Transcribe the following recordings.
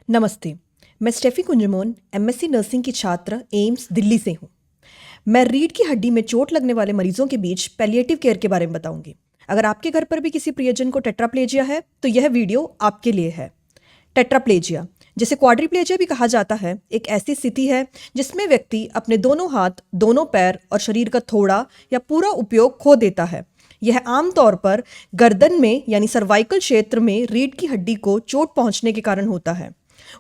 नमस्ते। मैं Steffi कुंजमोन MSc nursing की छात्र एम्स दिल्ली से हूँ। मैं रीढ़ की हड्डी में चोट लगने वाले मरीजों के बीच पैलिएटिव केयर के बारे में बताऊंगी। अगर आपके घर पर भी किसी प्रियजन को टेट्राप्लेजिया है तो यह वीडियो आपके लिए है। टेट्राप्लेजिया, जिसे क्वाड्रिप्लेजिया भी कहा जाता है, एक ऐसी स्थिति है जिसमें व्यक्ति अपने दोनों हाथ, दोनों पैर और शरीर का थोड़ा या पूरा उपयोग खो देता है। यह आमतौर पर गर्दन में यानी सर्वाइकल क्षेत्र में रीढ़ की हड्डी को चोट पहुंचने के कारण होता है।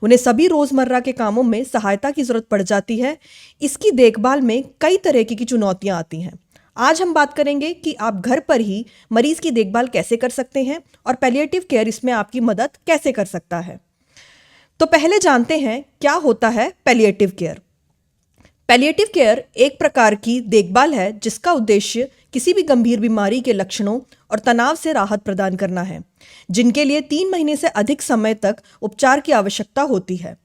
उन्हें सभी रोजमर्रा के कामों में सहायता की जरूरत पड़ जाती है। इसकी देखभाल में कई तरह की चुनौतियां आती हैं। आज हम बात करेंगे कि आप घर पर ही मरीज की देखभाल कैसे कर सकते हैं और पैलिएटिव केयर इसमें आपकी मदद कैसे कर सकता है। तो पहले जानते हैं क्या होता है पैलिएटिव केयर। पैलिएटिव केयर एक प्रकार की देखभाल है जिसका उद्देश्य किसी भी गंभीर बीमारी के लक्षणों और तनाव से राहत प्रदान करना है, जिनके लिए 3 महीने से अधिक समय तक उपचार की आवश्यकता होती है।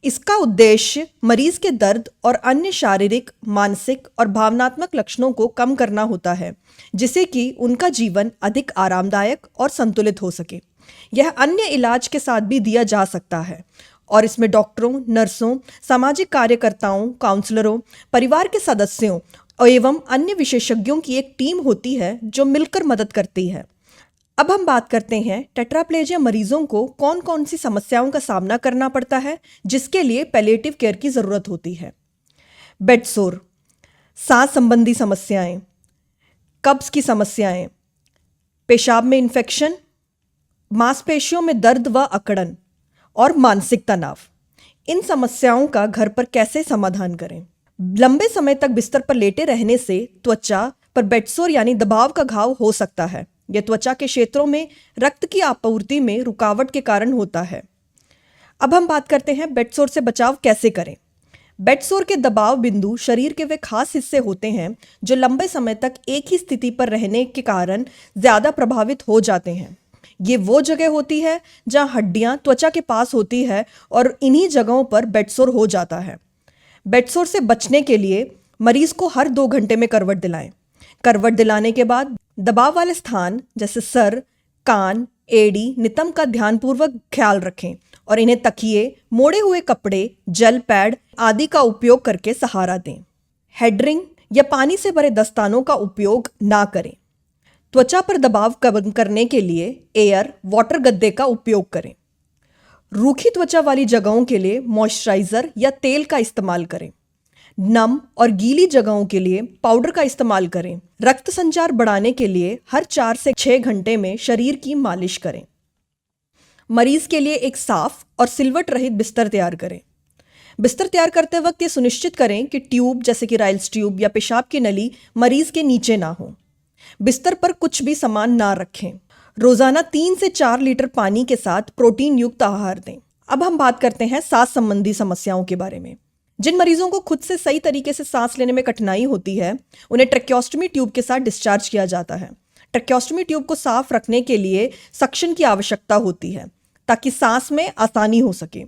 इसका उद्देश्य मरीज के दर्द और अन्य शारीरिक, मानसिक और भावनात्मक लक्षणों को कम करना होता है, जिससे कि उनका जीवन अधिक आरामदायक और संतुलित हो सके। यह अन्य इलाज के साथ भी दिया जा सकता है और इसमें डॉक्टरों, नर्सों, सामाजिक कार्यकर्ताओं, काउंसलरों, परिवार के सदस्यों एवं अन्य विशेषज्ञों की एक टीम होती है जो मिलकर मदद करती है। अब हम बात करते हैं टेट्राप्लेजिया मरीजों को कौन कौन सी समस्याओं का सामना करना पड़ता है जिसके लिए पैलिएटिव केयर की ज़रूरत होती है। बेड सोर, सांस संबंधी समस्याएं, कब्ज की समस्याएं, पेशाब में इन्फेक्शन, मांसपेशियों में दर्द व अकड़न और मानसिक तनाव। इन समस्याओं का घर पर कैसे समाधान करें। लंबे समय तक बिस्तर पर लेटे रहने से त्वचा पर बेडसोर यानी दबाव का घाव हो सकता है। यह त्वचा के क्षेत्रों में रक्त की आपूर्ति में रुकावट के कारण होता है। अब हम बात करते हैं बेडसोर से बचाव कैसे करें। बेडसोर के दबाव बिंदु शरीर के वे खास हिस्से होते हैं जो लंबे समय तक एक ही स्थिति पर रहने के कारण ज़्यादा प्रभावित हो जाते हैं। ये वो जगह होती है जहाँ हड्डियाँ त्वचा के पास होती है और इन्हीं जगहों पर बेडसोर हो जाता है। बेडसोर से बचने के लिए मरीज को हर 2 घंटे में करवट दिलाएं। करवट दिलाने के बाद दबाव वाले स्थान जैसे सर, कान, एड़ी, नितंब का ध्यानपूर्वक ख्याल रखें और इन्हें तकिए, मोड़े हुए कपड़े, जेल पैड आदि का उपयोग करके सहारा दें। हेडरिंग या पानी से भरे दस्तानों का उपयोग ना करें। त्वचा पर दबाव कम करने के लिए एयर वाटर गद्दे का उपयोग करें। रूखी त्वचा वाली जगहों के लिए मॉइस्चराइज़र या तेल का इस्तेमाल करें। नम और गीली जगहों के लिए पाउडर का इस्तेमाल करें। रक्त संचार बढ़ाने के लिए हर 4 से 6 घंटे में शरीर की मालिश करें। मरीज के लिए एक साफ और सिलवट रहित बिस्तर तैयार करें। बिस्तर तैयार करते वक्त ये सुनिश्चित करें कि ट्यूब जैसे कि राइल्स ट्यूब या पेशाब की नली मरीज के नीचे ना हो। बिस्तर पर कुछ भी सामान ना रखें। रोजाना 3 से 4 लीटर पानी के साथ प्रोटीन युक्त आहार दें। अब हम बात करते हैं सांस संबंधी समस्याओं के बारे में। जिन मरीजों को खुद से सही तरीके से सांस लेने में कठिनाई होती है, उन्हें ट्रेक्योस्टमी ट्यूब के साथ डिस्चार्ज किया जाता है। ट्रेक्योस्टमी ट्यूब को साफ रखने के लिए सक्शन की आवश्यकता होती है ताकि सांस में आसानी हो सके।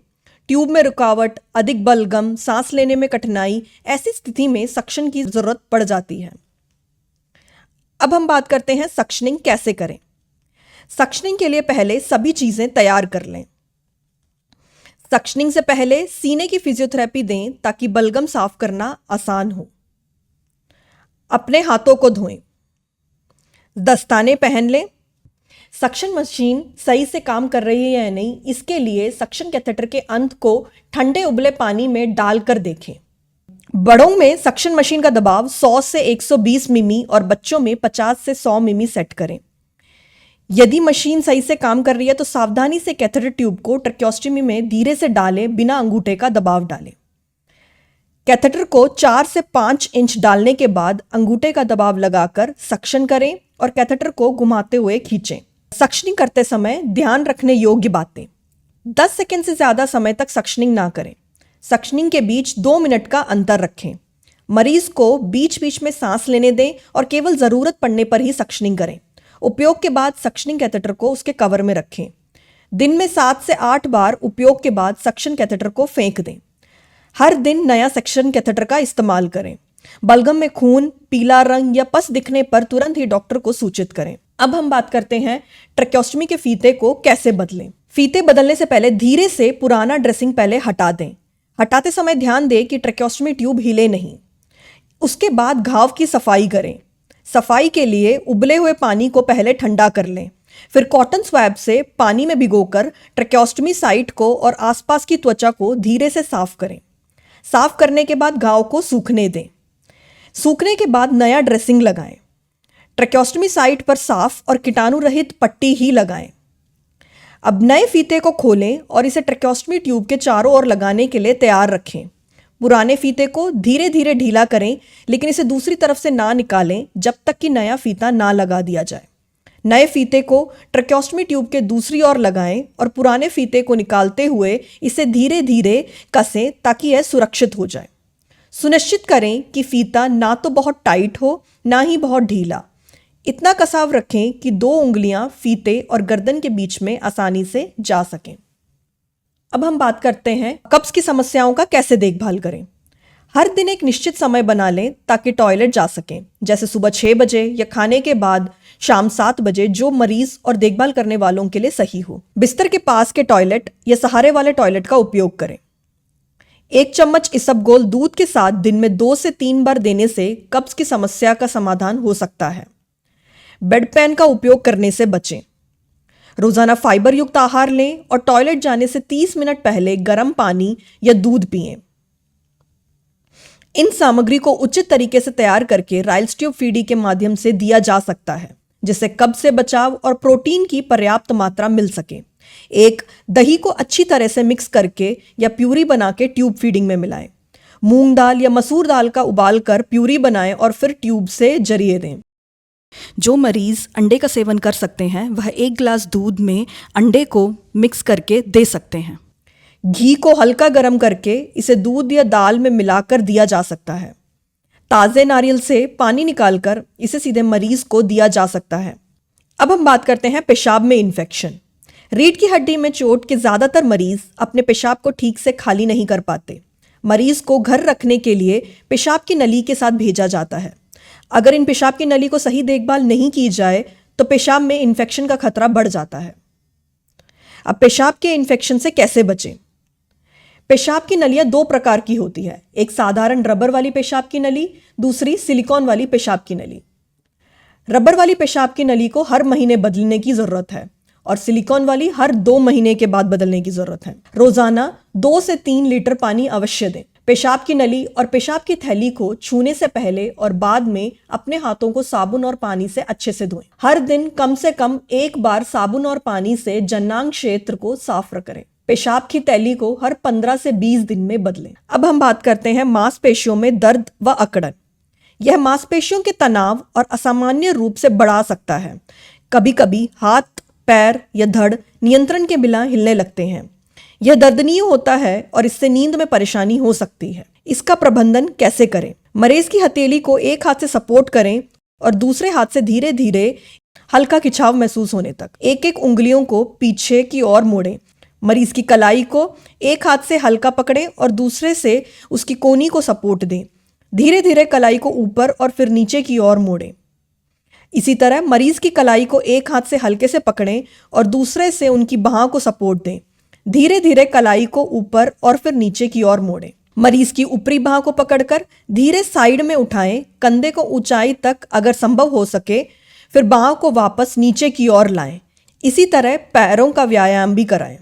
ट्यूब में रुकावट, अधिक बलगम, सांस लेने में कठिनाई, ऐसी स्थिति में सक्शन की जरूरत पड़ जाती है। अब हम बात करते हैं सक्शनिंग कैसे करें। सक्शनिंग के लिए पहले सभी चीजें तैयार कर लें। सक्शनिंग से पहले सीने की फिजियोथेरेपी दें ताकि बलगम साफ करना आसान हो। अपने हाथों को धोएं। दस्ताने पहन लें। सक्शन मशीन सही से काम कर रही है या नहीं, इसके लिए सक्शन कैथेटर के अंत को ठंडे उबले पानी में डालकर देखें। बड़ों में सक्शन मशीन का दबाव 100 से 120 मिमी और बच्चों में 50 से 100 मिमी सेट करें। यदि मशीन सही से काम कर रही है तो सावधानी से कैथेटर ट्यूब को ट्रेक्योस्टमी में धीरे से डालें, बिना अंगूठे का दबाव डालें। कैथेटर को 4 से 5 इंच डालने के बाद अंगूठे का दबाव लगाकर सक्शन करें और कैथेटर को घुमाते हुए खींचें। सक्शनिंग करते समय ध्यान रखने योग्य बातें। 10 सेकंड से ज़्यादा समय तक सक्शनिंग ना करें। सक्शनिंग के बीच 2 मिनट का अंतर रखें। मरीज को बीच बीच में सांस लेने दें और केवल ज़रूरत पड़ने पर ही सक्शनिंग करें। उपयोग के बाद सक्शनिंग कैथेटर को उसके कवर में रखें। दिन में 7 से 8 बार उपयोग के बाद सक्शन कैथेटर को फेंक दें। हर दिन नया सक्शन कैथेटर का इस्तेमाल करें। बलगम में खून, पीला रंग या पस दिखने पर तुरंत ही डॉक्टर को सूचित करें। अब हम बात करते हैं ट्रेक्योस्टमी के फीते को कैसे बदलें। फीते बदलने से पहले धीरे से पुराना ड्रेसिंग पहले हटा दें। हटाते समय ध्यान दें कि ट्रेकोस्टमी ट्यूब हिले नहीं। उसके बाद घाव की सफाई करें। सफाई के लिए उबले हुए पानी को पहले ठंडा कर लें, फिर कॉटन स्वैब से पानी में भिगोकर ट्रेकोस्टमी साइट को और आसपास की त्वचा को धीरे से साफ करें। साफ करने के बाद घाव को सूखने दें। सूखने के बाद नया ड्रेसिंग लगाएं। ट्रेकोस्टमी साइट पर साफ और कीटाणु रहित पट्टी ही लगाएं। अब नए फीते को खोलें और इसे ट्रेकोस्टमी ट्यूब के चारों ओर लगाने के लिए तैयार रखें। पुराने फीते को धीरे धीरे ढीला करें, लेकिन इसे दूसरी तरफ से ना निकालें जब तक कि नया फीता ना लगा दिया जाए। नए फीते को ट्रेकोस्टमी ट्यूब के दूसरी ओर लगाएं और पुराने फीते को निकालते हुए इसे धीरे धीरे कसें ताकि यह सुरक्षित हो जाए। सुनिश्चित करें कि फीता ना तो बहुत टाइट हो ना ही बहुत ढीला। इतना कसाव रखें कि 2 उंगलियां फीते और गर्दन के बीच में आसानी से जा सकें। अब हम बात करते हैं कब्ज की समस्याओं का कैसे देखभाल करें। हर दिन एक निश्चित समय बना लें ताकि टॉयलेट जा सकें, जैसे सुबह 6 बजे या खाने के बाद शाम 7 बजे, जो मरीज और देखभाल करने वालों के लिए सही हो। बिस्तर के पास के टॉयलेट या सहारे वाले टॉयलेट का उपयोग करें। 1 चम्मच इसबगोल दूध के साथ दिन में 2 से 3 बार देने से कब्ज की समस्या का समाधान हो सकता है। बेड पैन का उपयोग करने से बचें। रोजाना फाइबर युक्त आहार लें और टॉयलेट जाने से 30 मिनट पहले गर्म पानी या दूध पिएं। इन सामग्री को उचित तरीके से तैयार करके राइल्स ट्यूब फीडिंग के माध्यम से दिया जा सकता है, जिससे कब्ज से बचाव और प्रोटीन की पर्याप्त मात्रा मिल सके। एक दही को अच्छी तरह से मिक्स करके या प्यूरी बना के ट्यूब फीडिंग में मिलाएं। मूंग दाल या मसूर दाल का उबाल कर प्यूरी बनाएं और फिर ट्यूब से जरिए दें। जो मरीज अंडे का सेवन कर सकते हैं वह 1 गिलास दूध में अंडे को मिक्स करके दे सकते हैं। घी को हल्का गर्म करके इसे दूध या दाल में मिलाकर दिया जा सकता है। ताज़े नारियल से पानी निकालकर इसे सीधे मरीज को दिया जा सकता है। अब हम बात करते हैं पेशाब में इन्फेक्शन। रीढ़ की हड्डी में चोट के ज़्यादातर मरीज अपने पेशाब को ठीक से खाली नहीं कर पाते। मरीज को घर रखने के लिए पेशाब की नली के साथ भेजा जाता है। अगर इन पेशाब की नली को सही देखभाल नहीं की जाए तो पेशाब में इन्फेक्शन का खतरा बढ़ जाता है। अब पेशाब के इन्फेक्शन से कैसे बचें? पेशाब की नलियां 2 प्रकार की होती है। एक साधारण रबर वाली पेशाब की नली, दूसरी सिलिकॉन वाली पेशाब की नली। रबर वाली पेशाब की नली को हर महीने बदलने की जरूरत है और सिलिकॉन वाली हर 2 महीने के बाद बदलने की जरूरत है। रोजाना 2 से 3 लीटर पानी अवश्य दें। पेशाब की नली और पेशाब की थैली को छूने से पहले और बाद में अपने हाथों को साबुन और पानी से अच्छे से धोएं। हर दिन कम से कम 1 बार साबुन और पानी से जननांग क्षेत्र को साफ करें। पेशाब की थैली को हर 15 से 20 दिन में बदलें। अब हम बात करते हैं मांसपेशियों में दर्द व अकड़न। यह मांसपेशियों के तनाव और असामान्य रूप से बढ़ा सकता है। कभी कभी हाथ, पैर या धड़ नियंत्रण के बिना हिलने लगते हैं। यह दर्दनीय होता है और इससे नींद में परेशानी हो सकती है। इसका प्रबंधन कैसे करें? मरीज की हथेली को एक हाथ से सपोर्ट करें और दूसरे हाथ से धीरे धीरे हल्का खिंचाव महसूस होने तक एक एक उंगलियों को पीछे की ओर मोड़ें। मरीज की कलाई को एक हाथ से हल्का पकड़ें और दूसरे से उसकी कोहनी को सपोर्ट दें। धीरे धीरे कलाई को ऊपर और फिर नीचे की ओर मोड़ें। इसी तरह मरीज की कलाई को एक हाथ से हल्के से पकड़ें और दूसरे से उनकी बाह को सपोर्ट दें। धीरे धीरे कलाई को ऊपर और फिर नीचे की ओर मोड़ें। मरीज की ऊपरी बाह को पकड़कर धीरे साइड में उठाएं, कंधे को ऊंचाई तक अगर संभव हो सके, फिर बाह को वापस नीचे की ओर लाएं। इसी तरह पैरों का व्यायाम भी कराएं।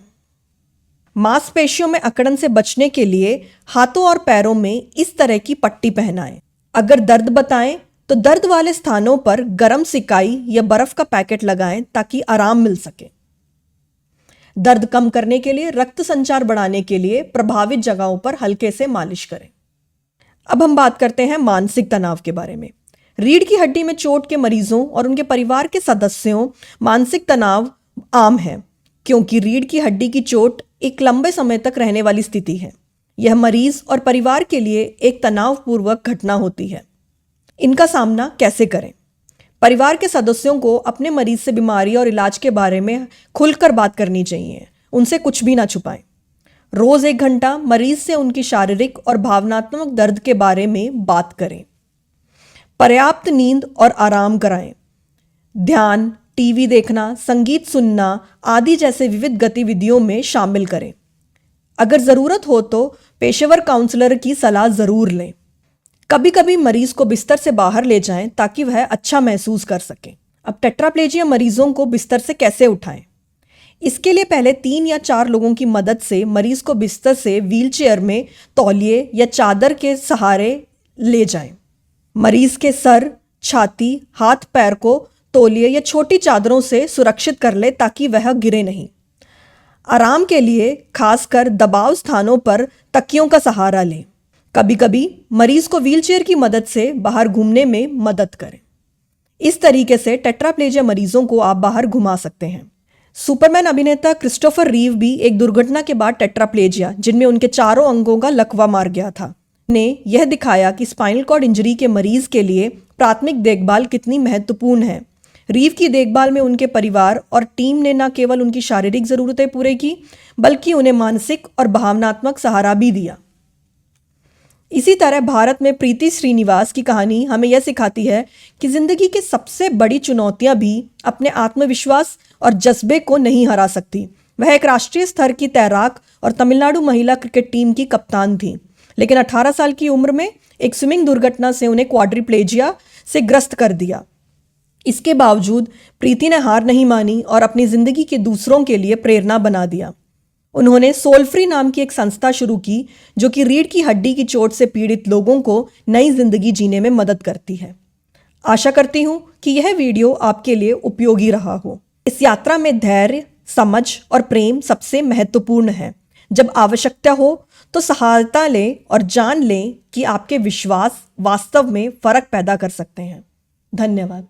मांसपेशियों में अकड़न से बचने के लिए हाथों और पैरों में इस तरह की पट्टी पहनाएं। अगर दर्द बताएं तो दर्द वाले स्थानों पर गर्म सिकाई या बर्फ का पैकेट लगाएं ताकि आराम मिल सके। दर्द कम करने के लिए रक्त संचार बढ़ाने के लिए प्रभावित जगहों पर हल्के से मालिश करें। अब हम बात करते हैं मानसिक तनाव के बारे में। रीढ़ की हड्डी में चोट के मरीजों और उनके परिवार के सदस्यों मानसिक तनाव आम है, क्योंकि रीढ़ की हड्डी की चोट एक लंबे समय तक रहने वाली स्थिति है। यह मरीज और परिवार के लिए एक तनावपूर्वक घटना होती है। इनका सामना कैसे करें? परिवार के सदस्यों को अपने मरीज से बीमारी और इलाज के बारे में खुलकर बात करनी चाहिए। उनसे कुछ भी ना छुपाएं। रोज 1 घंटा मरीज से उनकी शारीरिक और भावनात्मक दर्द के बारे में बात करें। पर्याप्त नींद और आराम कराएं। ध्यान, टीवी देखना, संगीत सुनना आदि जैसे विविध गतिविधियों में शामिल करें। अगर ज़रूरत हो तो पेशेवर काउंसलर की सलाह ज़रूर लें। कभी कभी मरीज को बिस्तर से बाहर ले जाएं ताकि वह अच्छा महसूस कर सकें। अब टेट्राप्लेजिया मरीजों को बिस्तर से कैसे उठाएं? इसके लिए पहले 3 या 4 लोगों की मदद से मरीज को बिस्तर से व्हीलचेयर में तौलिए या चादर के सहारे ले जाएं। मरीज के सर, छाती, हाथ पैर को तौलिए या छोटी चादरों से सुरक्षित कर ले ताकि वह गिरे नहीं। आराम के लिए खासकर दबाव स्थानों पर तकियों का सहारा लें। कभी कभी मरीज को व्हीलचेयर की मदद से बाहर घूमने में मदद करें। इस तरीके से टेट्राप्लेजिया मरीजों को आप बाहर घुमा सकते हैं। सुपरमैन अभिनेता क्रिस्टोफर रीव भी एक दुर्घटना के बाद टेट्राप्लेजिया, जिनमें उनके चारों अंगों का लकवा मार गया था, ने यह दिखाया कि स्पाइनल कॉर्ड इंजरी के मरीज के लिए प्राथमिक देखभाल कितनी महत्वपूर्ण है। रीव की देखभाल में उनके परिवार और टीम ने न केवल उनकी शारीरिक ज़रूरतें पूरी की, बल्कि उन्हें मानसिक और भावनात्मक सहारा भी दिया। इसी तरह भारत में प्रीति श्रीनिवास की कहानी हमें यह सिखाती है कि जिंदगी की सबसे बड़ी चुनौतियां भी अपने आत्मविश्वास और जज्बे को नहीं हरा सकती। वह एक राष्ट्रीय स्तर की तैराक और तमिलनाडु महिला क्रिकेट टीम की कप्तान थी, लेकिन 18 साल की उम्र में एक स्विमिंग दुर्घटना से उन्हें क्वाड्रिप्लेजिया से ग्रस्त कर दिया। इसके बावजूद प्रीति ने हार नहीं मानी और अपनी जिंदगी के दूसरों के लिए प्रेरणा बना दिया। उन्होंने सोल फ्री नाम की एक संस्था शुरू की जो कि रीढ़ की हड्डी की चोट से पीड़ित लोगों को नई जिंदगी जीने में मदद करती है। आशा करती हूँ कि यह वीडियो आपके लिए उपयोगी रहा हो। इस यात्रा में धैर्य, समझ और प्रेम सबसे महत्वपूर्ण है। जब आवश्यकता हो तो सहायता लें और जान लें कि आपके विश्वास वास्तव में फर्क पैदा कर सकते हैं। धन्यवाद।